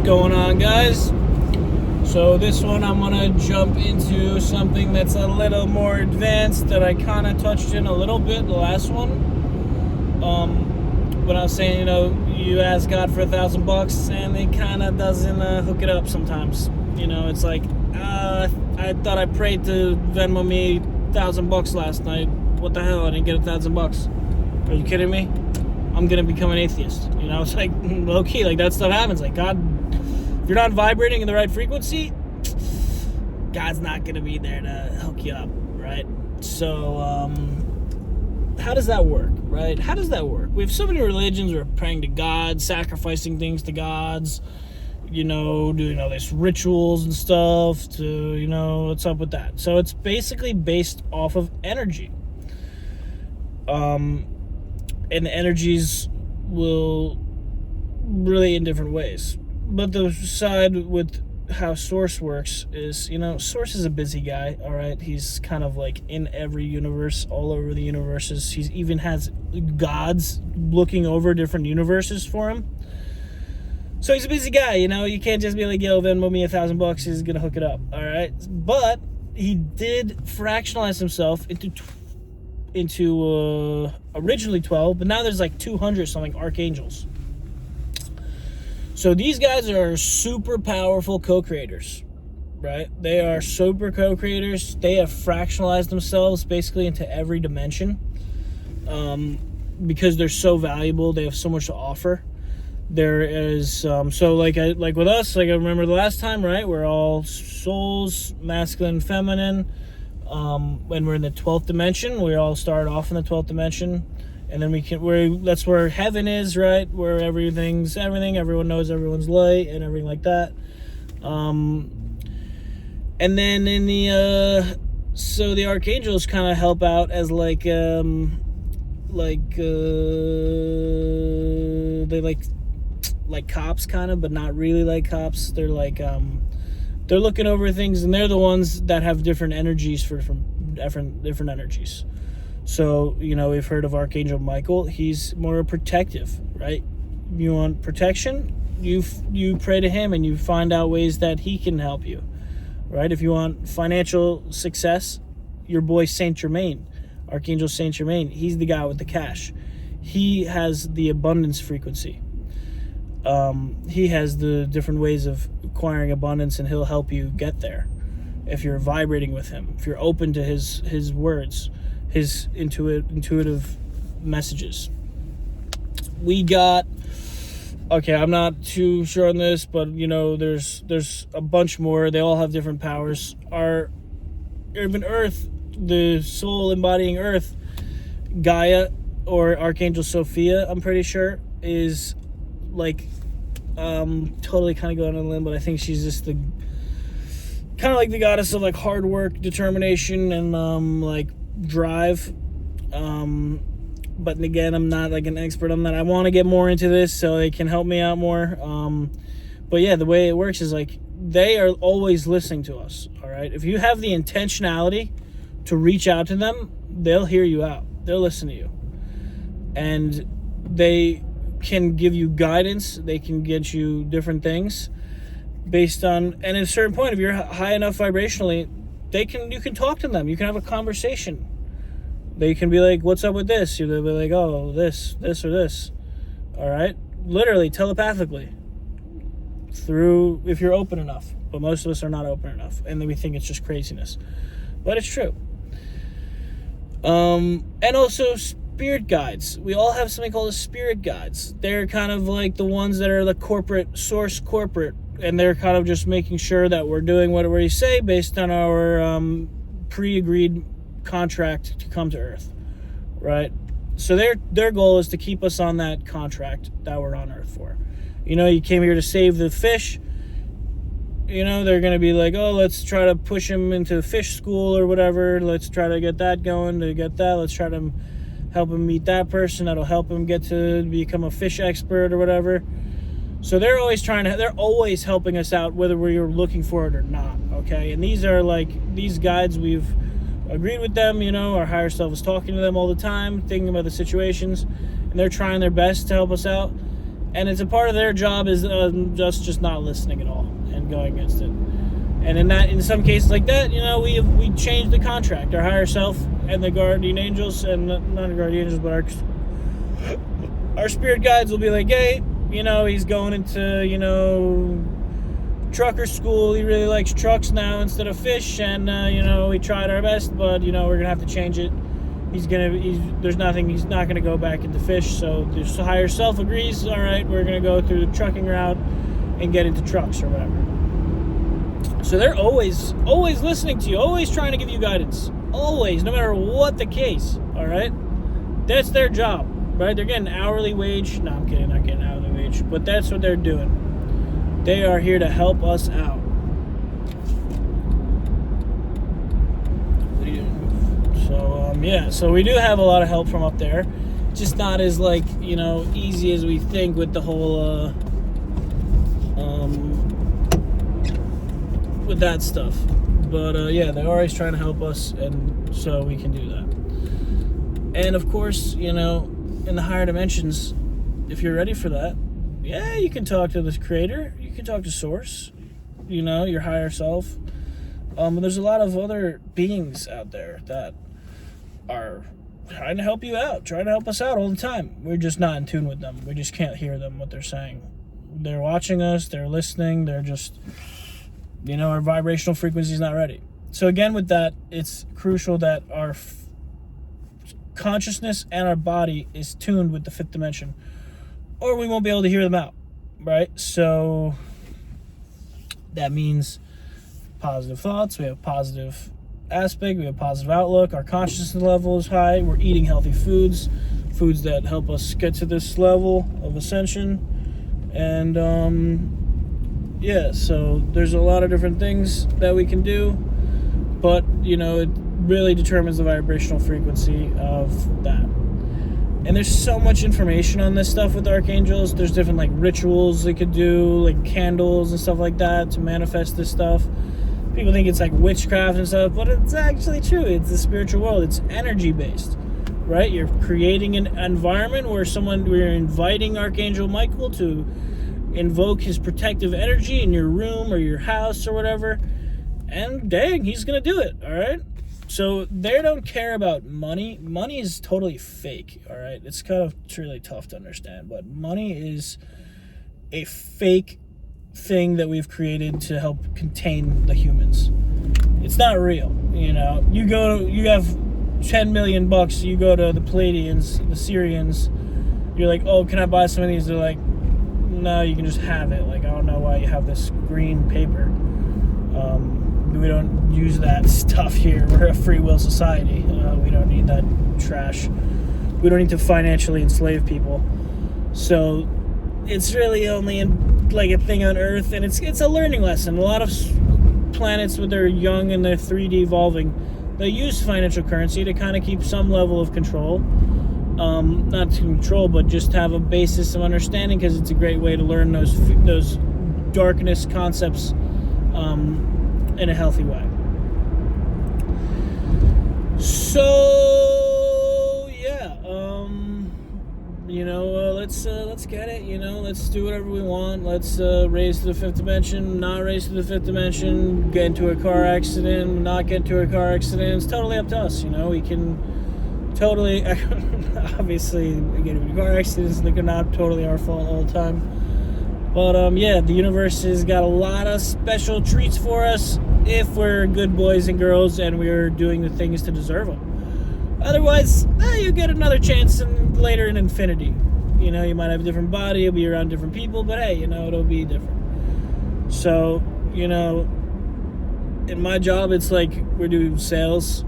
Going on, guys? So this one I'm gonna jump into something that's a little more advanced that I kind of touched in a little bit the last one. When I was saying, you ask God for $1,000 and He kind of doesn't hook it up sometimes. It's like, I thought I prayed to Venmo me $1,000 last night. What the hell? I didn't get $1,000. Are you kidding me? I'm gonna become an atheist. It's like low key, like that stuff happens. Like God, if you're not vibrating in the right frequency, God's not gonna be there to hook you up, right? So, how does that work, right? How does that work? We have so many religions. We're praying to God, sacrificing things to gods, doing all these rituals and stuff to, what's up with that? So it's basically based off of energy. And the energies will really in different ways. But the side with how Source works is, Source is a busy guy, all right? He's kind of like in every universe, all over the universes. He even has gods looking over different universes for him. So he's a busy guy, You can't just be like, yo, Venmo me $1,000, he's gonna hook it up, all right? But he did fractionalize himself into originally 12, but now there's like 200 something archangels. So these guys are super powerful co-creators, right? They are super co-creators. They have fractionalized themselves basically into every dimension, because they're so valuable. They have so much to offer. There is so like with us, like I remember the last time, right? We're all souls, masculine, feminine. When we're in the 12th dimension, we all start off in the 12th dimension, and then that's where heaven is, right? Where everything's everything, everyone knows everyone's light and everything like that. And then in the so the archangels kind of help out as they like cops kind of, but not really like cops. They're like they're looking over things, and they're the ones that have different energies for different energies. So, we've heard of Archangel Michael. He's more protective, right? You want protection, you pray to him and you find out ways that he can help you, right? If you want financial success, your boy Saint Germain, Archangel Saint Germain, he's the guy with the cash. He has the abundance frequency. He has the different ways of acquiring abundance, and he'll help you get there if you're vibrating with him, if you're open to his words, his intuitive messages. We got, okay, I'm not too sure on this, but there's a bunch more. They all have different powers. Our even Earth, the soul embodying Earth, Gaia, or Archangel Sophia, I'm pretty sure, is like totally kind of going on a limb, but I think she's just the kind of like the goddess of like hard work, determination, and like drive. But again, I'm not like an expert on that. I want to get more into this so they can help me out more. But yeah, the way it works is like they are always listening to us, all right? If you have the intentionality to reach out to them, they'll hear you out. They'll listen to you. And they can give you guidance. They can get you different things based on, and at a certain point, if you're high enough vibrationally, you can talk to them. You can have a conversation. They can be like, what's up with this? They'll be like, oh, this or this. All right? Literally, telepathically. If you're open enough. But most of us are not open enough. And then we think it's just craziness. But it's true. And also spirit guides. We all have something called spirit guides. They're kind of like the ones that are the source corporate. And they're kind of just making sure that we're doing what we say based on our pre-agreed contract to come to Earth, right? So their goal is to keep us on that contract that we're on Earth for. You came here to save the fish. They're going to be like, oh, let's try to push him into fish school or whatever. Let's try to get that going to get that. Let's try to help him meet that person that'll help him get to become a fish expert or whatever. So they're always helping us out whether we're looking for it or not, okay? And these are like, these guides, we've agreed with them, our higher self is talking to them all the time, thinking about the situations, and they're trying their best to help us out. And it's a part of their job is just not listening at all and going against it. And in some cases like that, we change the contract. Our higher self and the guardian angels, and not the guardian angels, but our spirit guides will be like, hey, he's going into, trucker school. He really likes trucks now instead of fish, and we tried our best, but we're gonna have to change it. He's not gonna go back into fish. So the higher self agrees. All right, we're gonna go through the trucking route and get into trucks or whatever. So they're always listening to you, always trying to give you guidance, always, no matter what the case. All right, that's their job, right? They're getting hourly wage. No, I'm kidding, not getting hourly wage, but that's what they're doing. They are here to help us out. So we do have a lot of help from up there. Just not as easy as we think with the whole with that stuff. But they're always trying to help us, and so we can do that. And of course, in the higher dimensions, if you're ready for that, yeah, you can talk to the creator, you can talk to source, your higher self. But there's a lot of other beings out there that are trying to help you out, trying to help us out all the time. We're just not in tune with them. We just can't hear them, what they're saying. They're watching us, they're listening, they're just, our vibrational frequency is not ready. So again, with that, it's crucial that our consciousness and our body is tuned with the fifth dimension, or we won't be able to hear them out, right? So that means positive thoughts, we have positive aspect, we have positive outlook, our consciousness level is high, we're eating healthy foods that help us get to this level of ascension. And so there's a lot of different things that we can do, but it really determines the vibrational frequency of that. And there's so much information on this stuff with archangels. There's different rituals they could do, like candles and stuff like that to manifest this stuff. People think it's like witchcraft and stuff, but it's actually true. It's the spiritual world. It's energy based, right? You're creating an environment where we're inviting Archangel Michael to invoke his protective energy in your room or your house or whatever. And dang, he's going to do it, all right? So they don't care about money. Money is totally fake, all right? It's really tough to understand, but money is a fake thing that we've created to help contain the humans. It's not real. You have $10 million, you go to the Palladians, the Syrians, you're like, oh, can I buy some of these? They're like, no, you can just have it. I don't know why you have this green paper. We don't use that stuff here. We're a free will society. We don't need that trash. We don't need to financially enslave people. So it's really only a thing on Earth, and it's a learning lesson. A lot of planets, when they're young and they're 3D evolving, they use financial currency to kind of keep some level of control. Not to control, but just have a basis of understanding, because it's a great way to learn those darkness concepts in a healthy way. So yeah, let's get it. Let's do whatever we want. Let's raise to the fifth dimension, not raise to the fifth dimension, get into a car accident, not get into a car accident. It's totally up to us. We can totally, obviously, get into car accidents. They're not totally our fault all the time. But the universe has got a lot of special treats for us if we're good boys and girls and we're doing the things to deserve them. Otherwise, you get another chance later in infinity. You might have a different body, you'll be around different people, but hey, it'll be different. So, in my job, it's like we're doing sales,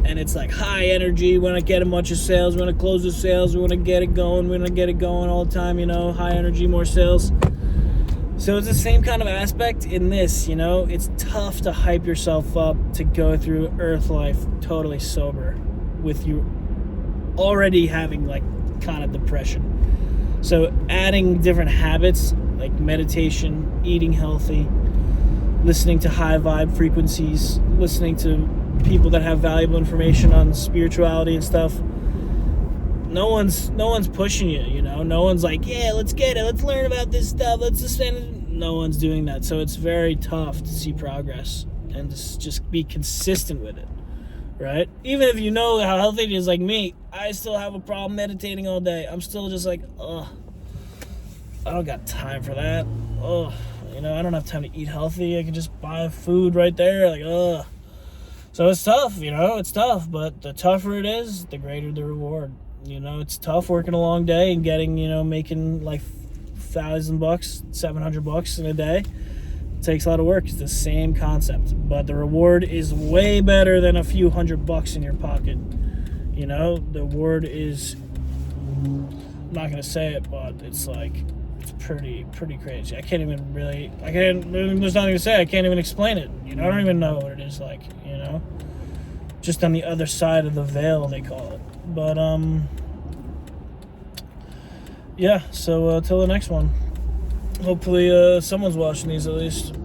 and it's like high energy. We want to get a bunch of sales, we want to close the sales, we want to get it going, all the time, high energy, more sales. So it's the same kind of aspect in this, it's tough to hype yourself up to go through Earth life totally sober with you already having kind of depression. So adding different habits like meditation, eating healthy, listening to high vibe frequencies, listening to people that have valuable information on spirituality and stuff, no one's pushing you, you know. No one's like, yeah, let's get it, let's learn about this stuff, let's just spend it. No one's doing that, so it's very tough to see progress and just be consistent with it, right? Even if you know how healthy it is, like me, I still have a problem meditating all day. I'm still just like, ugh, I don't got time for that. Ugh, you know, I don't have time to eat healthy. I can just buy food right there, like, ugh. So it's tough, you know, it's tough, but the tougher it is, the greater the reward. You know, it's tough working a long day and getting, you know, making like $1,000, $700 in a day. It takes a lot of work. It's the same concept, but the reward is way better than a few $100 in your pocket. You know, the reward is, I'm not gonna say it, but it's like, it's pretty crazy. There's nothing to say. I can't even explain it. You know, I don't even know what it is like, you know, just on the other side of the veil, they call it. But yeah, so till the next one. Hopefully someone's watching these at least.